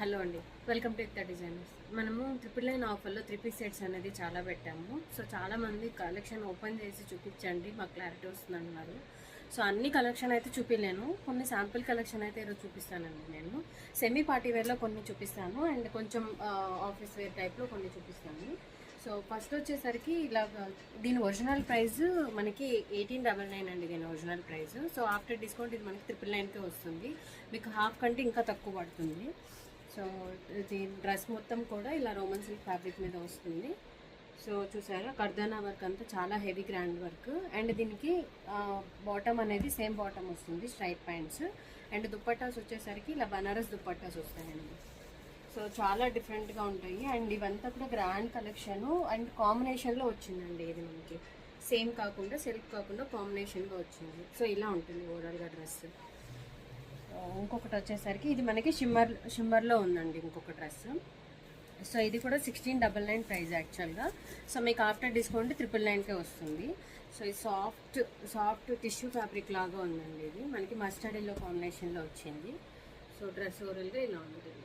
Hello అండి, welcome to Ekta designers. మనము 999 ఆఫర్లో 3 పీస్ సెట్స్ అనేది చాలా పెట్టాము. సో చాలామంది కలెక్షన్ ఓపెన్ చేసి చూపించండి మాకు క్లారిటీ వస్తుంది అన్నారు. సో అన్ని కలెక్షన్ అయితే చూపించలేను, కొన్ని శాంపిల్ కలెక్షన్ అయితే ఈరోజు చూపిస్తానండి. నేను సెమీ పార్టీ వేర్లో కొన్ని చూపిస్తాను అండ్ కొంచెం ఆఫీస్ వేర్ టైప్లో కొన్ని చూపిస్తాను. సో ఫస్ట్ వచ్చేసరికి ఇలా దీని ఒరిజినల్ ప్రైస్ మనకి 1899 అండి. దీని original price. So after discount ఇది మనకి 999కే వస్తుంది. మీకు హాఫ్ కంటే ఇంకా తక్కువ పడుతుంది. సో ఇది డ్రెస్ మొత్తం కూడా ఇలా రోమన్ సిల్క్ ఫ్యాబ్రిక్ మీద వస్తుంది. సో చూసారా, కర్దానా వర్క్ అంతా చాలా హెవీ గ్రాండ్ వర్క్. అండ్ దీనికి బాటమ్ అనేది సేమ్ బాటమ్ వస్తుంది, స్ట్రైట్ ప్యాంట్స్. అండ్ దుప్పట్టాస్ వచ్చేసరికి ఇలా బనారస్ దుప్పట్టాస్ వస్తాయండి. సో చాలా డిఫరెంట్గా ఉంటాయి. అండ్ ఇవంతా కూడా గ్రాండ్ కలెక్షను అండ్ కాంబినేషన్లో వచ్చిందండి. ఇది మనకి సేమ్ కాకుండా సెల్ఫ్ కాకుండా కాంబినేషన్గా వచ్చింది. సో ఇలా ఉంటుంది ఓవరాల్గా డ్రెస్. ఇంకొకటి వచ్చేసరికి ఇది మనకి షిమ్మర్లో ఉందండి ఇంకొక డ్రెస్. సో ఇది కూడా 1699 ప్రైస్ యాక్చువల్గా. సో మీకు ఆఫ్టర్ డిస్కౌంట్ 999కే వస్తుంది. సో ఇది సాఫ్ట్ టిష్యూ ఫ్యాబ్రిక్ లాగా ఉందండి. ఇది మనకి మస్టర్డ్ ఎల్లో కాంబినేషన్లో వచ్చింది. సో డ్రెస్ ఓవరాల్గా ఇలా ఉంటుంది.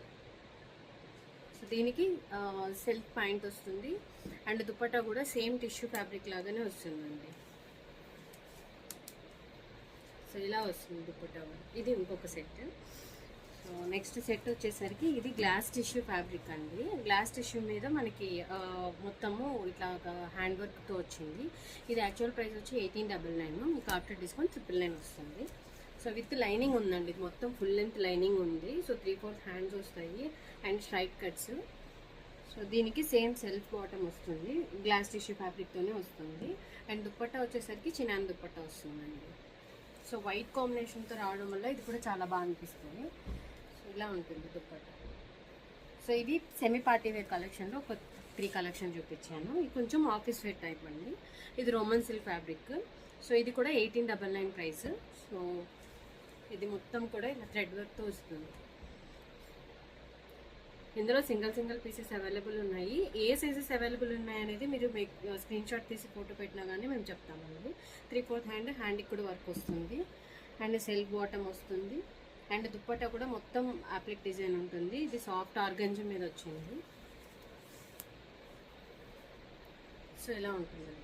సో దీనికి సిల్క్ ప్యాంట్ వస్తుంది అండ్ దుపట్టా కూడా సేమ్ టిష్యూ ఫ్యాబ్రిక్ లాగానే వస్తుందండి. సో ఇలా వస్తుంది దుపట్టా. ఇది ఇంకొక సెట్. సో నెక్స్ట్ సెట్ వచ్చేసరికి ఇది గ్లాస్ టిష్యూ ఫ్యాబ్రిక్ అండి. గ్లాస్ టిష్యూ మీద మనకి మొత్తము ఇట్లా హ్యాండ్ వర్క్తో వచ్చింది. ఇది యాక్చువల్ ప్రైస్ వచ్చి 1899, మీకు ఆఫ్టర్ డిస్కౌంట్ 999 వస్తుంది. సో విత్ లైనింగ్ ఉందండి, ఇది మొత్తం ఫుల్ లెంత్ లైనింగ్ ఉంది. సో 3/4 హ్యాండ్స్ వస్తాయి అండ్ స్ట్రైట్ కట్స్. సో దీనికి సేమ్ సెల్ఫ్ బాటమ్ వస్తుంది, గ్లాస్ టిష్యూ ఫ్యాబ్రిక్తోనే వస్తుంది. అండ్ దుప్పట్టా వచ్చేసరికి చినాన్ దుప్పట్టా వస్తుందండి. సో వైట్ కాంబినేషన్తో రావడం వల్ల ఇది కూడా చాలా బాగా అనిపిస్తుంది. సో ఇలా ఉంటుంది దుప్పట్టా. సో ఇది సెమీ పార్టీ వేర్ కలెక్షన్లో ఒక 3 కలెక్షన్ చూపించాను. ఇది కొంచెం ఆఫీస్ వేర్ టైప్ అండి. ఇది రోమన్ సిల్క్ ఫ్యాబ్రిక్. సో ఇది కూడా 1899 ప్రైస్. సో ఇది మొత్తం కూడా ఇలా థ్రెడ్ వర్క్తో వస్తుంది. ఇందులో సింగిల్ పీసెస్ అవైలబుల్ ఉన్నాయి. ఏ సైజెస్ అవైలబుల్ ఉన్నాయి అనేది మీరు స్క్రీన్ షాట్ తీసి ఫోటో పెట్టినా కానీ మేము చెప్తామండి. 3/4 హ్యాండ్కి కూడా వర్క్ వస్తుంది అండ్ సెల్ఫ్ బాటమ్ వస్తుంది. అండ్ దుప్పట్టా కూడా మొత్తం అప్లిక్ డిజైన్ ఉంటుంది. ఇది సాఫ్ట్ ఆర్గంజా మీద వచ్చింది. సో ఇలా ఉంటుంది.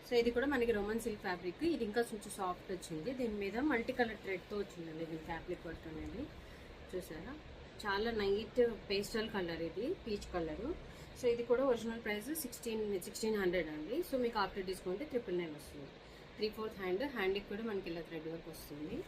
సో ఇది కూడా మనకి రోమన్ సిల్క్ ఫ్యాబ్రిక్. ఇది ఇంకా కొంచెం సాఫ్ట్ వచ్చింది. దీని మీద మల్టీ కలర్ థ్రెడ్తో వచ్చిందండి దీని ఫ్యాబ్రిక్ వర్క్ అనేది. చూసారా, చాలా నైట్ పేస్టల్ కలర్, ఇది పీచ్ కలరు. సో ఇది కూడా ఒరిజినల్ ప్రైస్ 1600 అండి. సో మీకు ఆఫ్టర్ డిస్కౌంట్ 999 వస్తుంది. 3/4 హ్యాండ్కి కూడా మనకి ఇలా థ్రెడ్ వర్క్ వస్తుంది.